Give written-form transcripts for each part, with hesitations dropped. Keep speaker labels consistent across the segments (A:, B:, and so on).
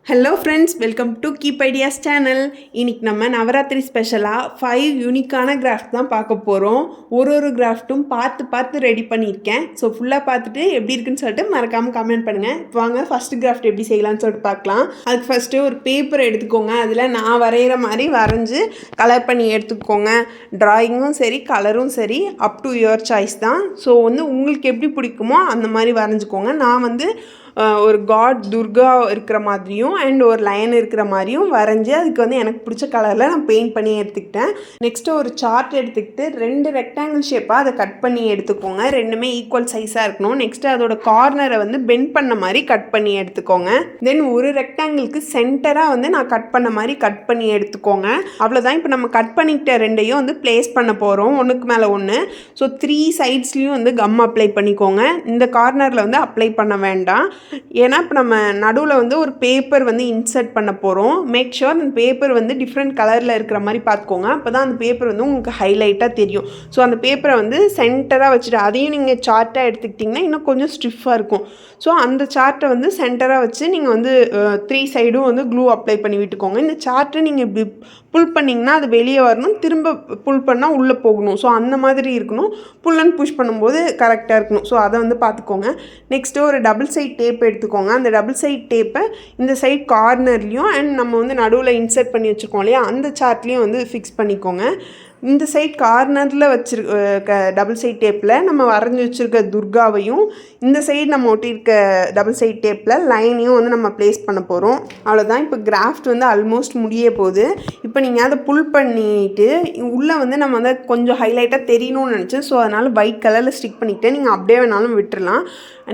A: Hello friends, welcome to keep ideas channel. இன்றைக்கி நம்ம நவராத்திரி ஸ்பெஷலாக 5 யூனிக்கான கிராஃப்ட் தான் பார்க்க போகிறோம். ஒரு கிராஃப்ட்டும் பார்த்து ரெடி பண்ணியிருக்கேன். ஸோ ஃபுல்லாக பார்த்துட்டு எப்படி இருக்குன்னு சொல்லிட்டு மறக்காமல் கமெண்ட் பண்ணுங்கள். வாங்க ஃபஸ்ட்டு கிராஃப்ட் எப்படி செய்யலாம்னு சொல்லிட்டு பார்க்கலாம். அதுக்கு ஃபஸ்ட்டு ஒரு பேப்பர் எடுத்துக்கோங்க. அதில் நான் வரைகிற மாதிரி வரைஞ்சி கலர் பண்ணி எடுத்துக்கோங்க. ட்ராயிங்கும் சரி கலரும் சரி அப் டு யுவர் சாய்ஸ் தான். ஸோ உங்களுக்கு எப்படி பிடிக்குமோ அந்த மாதிரி வரைஞ்சிக்கோங்க. நான் ஒரு காட் துர்கா இருக்கிற மாதிரியும் அண்ட் ஒரு லைன் இருக்கிற மாதிரியும் வரைஞ்சி அதுக்கு எனக்கு பிடிச்ச கலரில் நான் பெயிண்ட் பண்ணி எடுத்துக்கிட்டேன். நெக்ஸ்ட்டு ஒரு சார்ட் எடுத்துக்கிட்டு 2 ரெக்டாங்கிள் ஷேப்பாக அதை கட் பண்ணி எடுத்துக்கோங்க. ரெண்டுமே ஈக்குவல் சைஸாக இருக்கணும். நெக்ஸ்ட்டு அதோட கார்னரை பெண்ட் பண்ண மாதிரி கட் பண்ணி எடுத்துக்கோங்க. தென் ஒரு ரெக்டாங்கிளுக்கு சென்டராக நான் கட் பண்ண மாதிரி கட் பண்ணி எடுத்துக்கோங்க. அவ்வளோதான். இப்போ நம்ம கட் பண்ணிக்கிட்ட ரெண்டையும் பிளேஸ் பண்ண போகிறோம் ஒன்றுக்கு மேலே ஒன்று. ஸோ 3 சைட்ஸ்லேயும் கம் அப்ளை பண்ணிக்கோங்க. இந்த கார்னரில் அப்ளை பண்ண வேண்டாம். ஏன்னா இப்போ நம்ம நடுவில் ஒரு பேப்பர் இன்சர்ட் பண்ண போகிறோம். மேக் ஷுர் அந்த பேப்பர் டிஃப்ரெண்ட் கலரில் இருக்கிற மாதிரி பார்த்துக்கோங்க. அப்போ தான் அந்த பேப்பர் உங்களுக்கு ஹைலைட்டாக தெரியும். ஸோ அந்த பேப்பரை சென்டராக வச்சுட்டு அதையும் நீங்கள் சார்ட்டாக எடுத்துக்கிட்டிங்கன்னா இன்னும் கொஞ்சம் ஸ்டிஃபாக இருக்கும். ஸோ அந்த சார்ட்டை சென்டராக வச்சு நீங்கள் 3 சைடும் க்ளூ அப்ளை பண்ணி விட்டுக்கோங்க. இந்த சார்ட்டை நீங்கள் இப்படி புல் பண்ணிங்கன்னா அது வெளியே வரணும், திரும்ப புல் பண்ணால் உள்ளே போகணும். ஸோ அந்த மாதிரி இருக்கணும். புல் அண்ட் புஷ் பண்ணும்போது கரெக்டாக இருக்கணும். ஸோ அதை பார்த்துக்கோங்க. நெக்ஸ்ட்டு ஒரு டபுள் சைட் டேப் எடுத்துக்கோங்க. அந்த டபுள் சைட் டேப்பை இந்த சைட் கார்னர்லேயும் அண்ட் நம்ம நடுவில் இன்சர்ட் பண்ணி வச்சுருக்கோம் இல்லையா அந்த சார்ட்லேயும் ஃபிக்ஸ் பண்ணிக்கோங்க. இந்த சைட் கார்னரில் டபுள் சைட் டேப்பில் நம்ம வரைஞ்சி வச்சுருக்க துர்காவையும் இந்த சைடு நம்ம ஒட்டியிருக்க டபுள் சைட் டேப்பில் லைனையும் நம்ம ப்ளேஸ் பண்ண போகிறோம். அவ்வளோதான். இப்போ கிராஃப்ட் ஆல்மோஸ்ட் முடிய போகுது. இப்போ நீங்கள் அதை புல் பண்ணிவிட்டு உள்ளே நம்ம கொஞ்சம் ஹைலைட்டாக தெரியணும்னு நினச்சேன். ஸோ அதனால் ஒயிட் கலரில் ஸ்டிக் பண்ணிக்கிட்டேன். நீங்கள் அப்படியே வேணாலும் விட்டுடலாம்.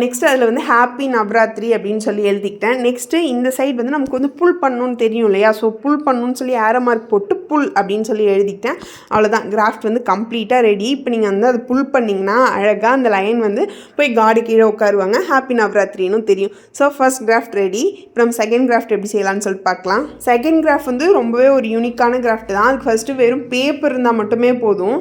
A: நெக்ஸ்ட்டு அதில் ஹாப்பி நவராத்திரி அப்படின்னு சொல்லி எழுதிக்கிட்டேன். நெக்ஸ்ட்டு இந்த சைடு நமக்கு புல் பண்ணணும்னு தெரியும் இல்லையா? ஸோ புல் பண்ணணும்னு சொல்லி ஏரோ மார்க் போட்டு புல் அப்படின்னு சொல்லி எழுதிக்கிட்டேன். அவ்வளோதான். கிராஃப்ட் கம்ப்ளீட்டாக ரெடி. இப்போ நீங்கள் அதை புல் பண்ணிங்கன்னா அழகாக அந்த லைன் போய் காடு கீழே உட்காருவாங்க. ஹாப்பி நவராத்திரின்னு தெரியும். So first craft ready. இப்போ நம்ம செகண்ட் கிராஃப்ட் எப்படி செய்யலாம்னு சொல்லிட்டு பார்க்கலாம். செகண்ட் கிராஃப்ட் ரொம்பவே ஒரு யூனிக்கான கிராஃப்ட் தான். அதுக்கு ஃபஸ்ட்டு வெறும் பேப்பர் இருந்தால் மட்டுமே போதும்.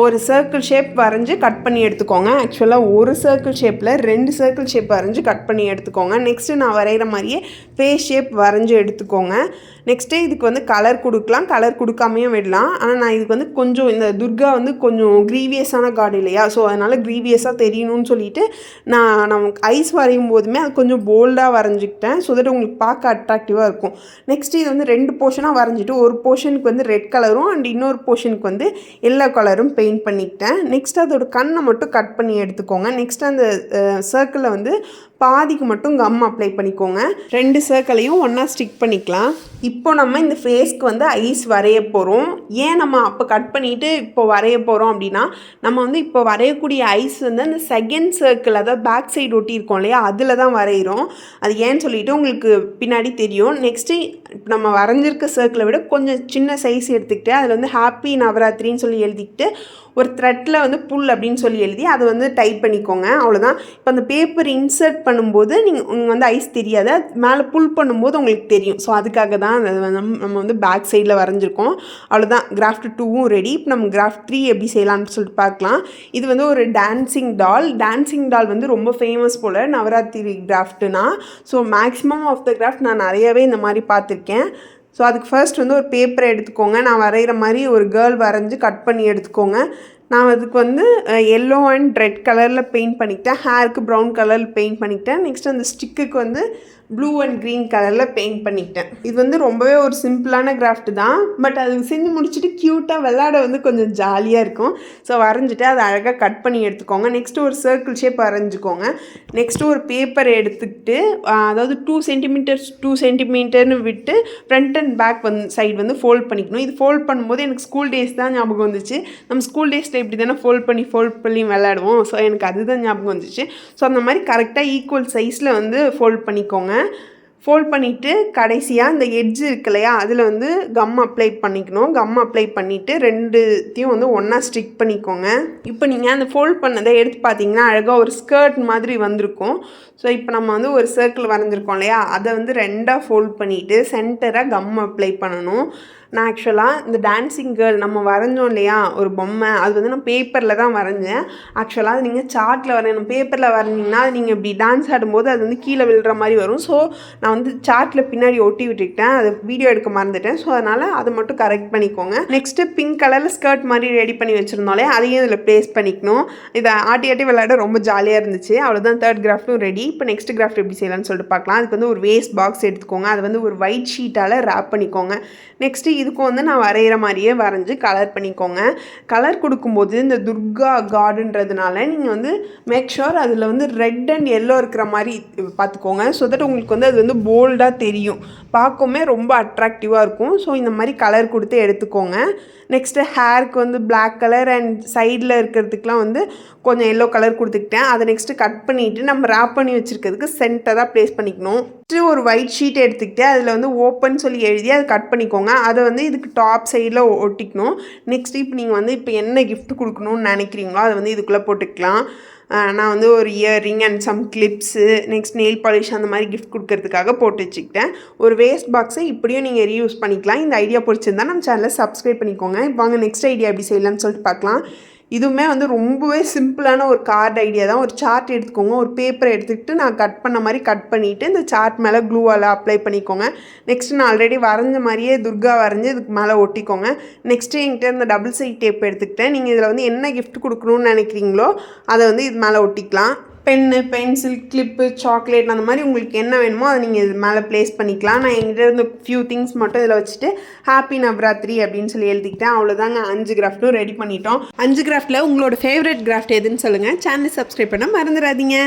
A: ஒரு சர்க்கிள் ஷேப் வரைஞ்சி கட் பண்ணி எடுத்துக்கோங்க. ஆக்சுவலாக ஒரு சர்க்கிள் ஷேப்பில் 2 சர்க்கிள் ஷேப் வரைஞ்சி கட் பண்ணி எடுத்துக்கோங்க. நெக்ஸ்ட்டு நான் வரைகிற மாதிரியே ஃபேஸ் ஷேப் வரைஞ்சி எடுத்துக்கோங்க. நெக்ஸ்ட்டு இதுக்கு கலர் கொடுக்கலாம், கலர் கொடுக்காமையும் விடலாம். ஆனால் நான் இதுக்கு கொஞ்சம் இந்த துர்கா கொஞ்சம் க்ரீவியஸான கார்டு இல்லையா? ஸோ அதனால் க்ரீவியஸாக தெரியணும்னு சொல்லிட்டு நமக்கு ஐஸ் வரையும் போதுமே அது கொஞ்சம் போல்டாக வரைஞ்சிக்கிட்டேன். ஸோ தட் உங்களுக்கு பார்க்க அட்ராக்டிவாக இருக்கும். நெக்ஸ்ட்டு இது 2 போர்ஷனாக வரைஞ்சிட்டு ஒரு போர்ஷனுக்கு ரெட் கலரும் அண்ட் இன்னொரு போர்ஷனுக்கு எல்லோ கலரும் பெயிண்ட் பண்ணிக்கிட்டேன். நெக்ஸ்ட் அதோட கண்ணை மட்டும் கட் பண்ணி எடுத்துக்கோங்க. நெக்ஸ்ட் அந்த சர்க்கிளில் பாதிக்கு மட்டும் கம் அப்ளை பண்ணிக்கோங்க. 2 சர்க்கிளையும் ஒன்றா ஸ்டிக் பண்ணிக்கலாம். இப்போ நம்ம இந்த ஃபேஸ்க்கு ஐஸ் வரைய போகிறோம். ஏன் நம்ம அப்போ கட் பண்ணிவிட்டு இப்போ வரைய போகிறோம் அப்படின்னா நம்ம இப்போ வரையக்கூடிய ஐஸ் அந்த செகண்ட் சர்க்கிள், அதாவது பேக் சைடு ஒட்டியிருக்கோம் இல்லையா, அதில் தான் வரைகிறோம். அது ஏன்னு சொல்லிவிட்டு உங்களுக்கு பின்னாடி தெரியும். நெக்ஸ்ட்டு நம்ம வரைஞ்சிருக்க சர்க்கிளை விட கொஞ்சம் சின்ன சைஸ் எடுத்துக்கிட்டு அதில் ஹாப்பி நவராத்திரின்னு சொல்லி எழுதிக்கிட்டு ஒரு த்ரெட்டில் புல் அப்படின்னு சொல்லி எழுதி அதை டைப் பண்ணிக்கோங்க. அவ்வளோதான். இப்போ அந்த பேப்பர் இன்சர்ட் பண்ணும்போது நீங்கள் ஐஸ் தெரியாது, மேலே புல் பண்ணும்போது உங்களுக்கு தெரியும். ஸோ அதுக்காக தான் நம்ம பேக் சைடில் வரைஞ்சிருக்கோம். அவ்வளோதான். கிராஃப்ட் 2வும் ரெடி. இப்போ நம்ம கிராஃப்ட் 3 எப்படி செய்யலாம்னு சொல்லிட்டு பார்க்கலாம். இது ஒரு டான்சிங் டால் ரொம்ப ஃபேமஸ் போல் நவராத்திரி கிராஃப்ட்னா. So maximum of the craft நான் நிறையவே இந்த மாதிரி பார்த்துருக்கேன். ஸோ அதுக்கு ஃபர்ஸ்ட் ஒரு பேப்பரை எடுத்துக்கோங்க. நான் வரைகிற மாதிரி ஒரு கேர்ள் வரைஞ்சி கட் பண்ணி எடுத்துக்கோங்க. நான் அதுக்கு எல்லோ அண்ட் ரெட் கலரில் பெயிண்ட் பண்ணிக்கிட்டேன். ஹேருக்கு ப்ரௌன் கலரில் பெயிண்ட் பண்ணிக்கிட்டேன். நெக்ஸ்ட் அந்த ஸ்டிக்குக்கு ப்ளூ அண்ட் க்ரீன் கலரில் பெயிண்ட் பண்ணிக்கிட்டேன். இது ரொம்பவே ஒரு சிம்பிளான கிராஃப்ட் தான். பட் அது செஞ்சு முடிச்சுட்டு க்யூட்டாக விளையாட கொஞ்சம் ஜாலியாக இருக்கும். ஸோ வரைஞ்சிட்டு அதை அழகாக கட் பண்ணி எடுத்துக்கோங்க. நெக்ஸ்ட்டு ஒரு சர்க்கிள் ஷேப் வரைஞ்சிக்கோங்க. நெக்ஸ்ட்டு ஒரு பேப்பரை எடுத்துக்கிட்டு அதாவது 2 சென்டிமீட்டர்னு விட்டு front and back side fold பண்ணிக்கணும். இது ஃபோல்ட் பண்ணும்போது எனக்கு ஸ்கூல் டேஸ் தான் ஞாபகம் வந்துச்சு. நம்ம ஸ்கூல் டேஸில் இப்படி தானே ஃபோல்ட் பண்ணி விளையாடுவோம். ஸோ எனக்கு அதுதான் ஞாபகம் வந்துச்சு. ஸோ அந்த மாதிரி கரெக்டாக ஈக்குவல் சைஸில் ஃபோல்ட் பண்ணிக்கோங்க. ஃபோல்ட் பண்ணிவிட்டு கடைசியாக இந்த எட்ஜ் இருக்கு இல்லையா, அதில் கம் அப்ளை பண்ணிக்கணும். கம் அப்ளை பண்ணிவிட்டு 2த்தையும் ஒன்றா ஸ்டிக் பண்ணிக்கோங்க. இப்போ நீங்கள் அந்த ஃபோல்ட் பண்ணதை எடுத்து பார்த்தீங்கன்னா அழகாக ஒரு ஸ்கர்ட் மாதிரி வந்திருக்கும். ஸோ இப்போ நம்ம ஒரு சர்க்கிள் வரைஞ்சிருக்கோம் இல்லையா, அதை 2ஆக ஃபோல்ட் பண்ணிவிட்டு சென்டராக கம் அப்ளை பண்ணணும். நான் ஆக்சுவலாக இந்த டான்ஸிங் கேர்ள் நம்ம வரைஞ்சோம் இல்லையா ஒரு பொம்மை, அது வந்து நான் பேப்பரில் தான் வரைஞ்சேன். ஆக்சுவலாக அது நீங்கள் சார்ட்டில் வரையணும். பேப்பரில் வரைஞ்சிங்கன்னா அது நீங்கள் இப்படி டான்ஸ் ஆடும்போது அது வந்து கீழே விழுற மாதிரி வரும். ஸோ நான் வந்து சார்ட்டில் பின்னாடி ஒட்டி விட்டுக்கிட்டேன், அது வீடியோ எடுக்க மறந்துட்டேன். ஸோ அதனால் அதை மட்டும் கரெக்ட் பண்ணிக்கோங்க. நெக்ஸ்ட்டு பிங்க் கலரில் ஸ்கர்ட் மாதிரி ரெடி பண்ணி வச்சுருந்தோலே அதையும் இதில் ப்ளேஸ் பண்ணிக்கணும். இதை ஆட்டி ஆட்டி விளையாட ரொம்ப ஜாலியாக இருந்துச்சு. அவ்வளோதான், தேர்ட் கிராஃப்ட்டும் ரெடி. இப்போ நெக்ஸ்ட் கிராஃப்ட் எப்படி செய்யலாம்னு சொல்லிட்டு பார்க்கலாம். அதுக்கு வந்து ஒரு வேஸ்ட் பாக்ஸ் எடுத்துக்கோங்க, அது வந்து ஒரு ஒயிட் ஷீட்டால் ரேப் பண்ணிக்கோங்க. நெக்ஸ்ட்டு இதுக்கும் வந்து நான் வரைகிற மாதிரியே வரைஞ்சி கலர் பண்ணிக்கோங்க. கலர் கொடுக்கும்போது இந்த துர்கா கார்டுன்றதுனால நீங்கள் வந்து மேக் ஷுர் அதில் வந்து ரெட் அண்ட் எல்லோ இருக்கிற மாதிரி பார்த்துக்கோங்க. ஸோ தட் உங்களுக்கு வந்து அது வந்து போல்டாக தெரியும், பார்க்கவுமே ரொம்ப அட்ராக்டிவாக இருக்கும். ஸோ இந்த மாதிரி கலர் கொடுத்து எடுத்துக்கோங்க. நெக்ஸ்ட்டு ஹேருக்கு வந்து பிளாக் கலர் அண்ட் சைடில் இருக்கிறதுக்குலாம் வந்து கொஞ்சம் எல்லோ கலர் கொடுத்துக்கிட்டேன். அதை நெக்ஸ்ட்டு கட் பண்ணிவிட்டு நம்ம ரேப் பண்ணி வச்சுருக்கிறதுக்கு சென்டராக ப்ளேஸ் பண்ணிக்கணும். நெக்ஸ்ட்டு ஒரு ஒயிட் ஷீட் எடுத்துக்கிட்டு அதில் வந்து ஓப்பன் சொல்லி எழுதி அதை கட் பண்ணிக்கோங்க. அதை வந்து இதுக்கு டாப் சைடில் ஒட்டிக்கணும். நெக்ஸ்ட்டு இப்போ நீங்கள் வந்து இப்போ என்ன கிஃப்ட் கொடுக்கணும்னு நினைக்கிறீங்களோ அதை வந்து இதுக்குள்ளே போட்டுக்கலாம். நான் வந்து ஒரு earring and some clips, next nail polish அந்த மாதிரி கிஃப்ட் கொடுக்கறதுக்காக போட்டு வச்சுக்கிட்டேன். ஒரு வேஸ்ட் பாக்ஸை இப்படியும் நீங்கள் ரீயூஸ் பண்ணிக்கலாம். இந்த ஐடியா பிடிச்சிருந்தா நம்ம சேனலை சப்ஸ்கிரைப் பண்ணிக்கோங்க. இப்போ வாங்க நெக்ஸ்ட் ஐடியா எப்படி செய்யலாம்னு சொல்லிட்டு பார்க்கலாம். இதுவுமே வந்து ரொம்பவே சிம்பிளான ஒரு கார்டு ஐடியா தான். ஒரு சார்ட் எடுத்துக்கோங்க, ஒரு பேப்பரை எடுத்துக்கிட்டு நான் கட் பண்ண மாதிரி கட் பண்ணிவிட்டு இந்த சார்ட் மேலே க்ளூவால் அப்ளை பண்ணிக்கோங்க. நெக்ஸ்ட்டு நான் ஆல்ரெடி வரைஞ்ச மாதிரியே துர்கா வரைஞ்சி இதுக்கு மேலே ஒட்டிக்கோங்க. நெக்ஸ்ட்டு என்கிட்ட இந்த டபுள் சைட் டேப் எடுத்துக்கிட்டேன். நீங்கள் இதில் வந்து என்ன கிஃப்ட் கொடுக்கணும்னு நினைக்கிறீங்களோ அதை வந்து இது மேலே ஒட்டிக்கலாம். பென்னு, பென்சில், கிளிப்பு, சாக்லேட் அந்த மாதிரி உங்களுக்கு என்ன வேணுமோ அதை நீங்கள் இது மேலே ப்ளேஸ் பண்ணிக்கலாம். நான் என்கிட்ட இருந்த ஃபியூ திங்ஸ் மட்டும் இதில் வச்சுட்டு ஹாப்பி நவராத்திரி அப்படின்னு சொல்லி எழுதிக்கிட்டேன். அவ்வளோதாங்க, 5 கிராஃப்ட்டும் ரெடி பண்ணிட்டோம். 5 கிராஃப்டில் உங்களோட ஃபேவரட் கிராஃப்ட் எதுன்னு சொல்லுங்கள். சேனல் சப்ஸ்கிரைப் பண்ண மறந்துடாதீங்க.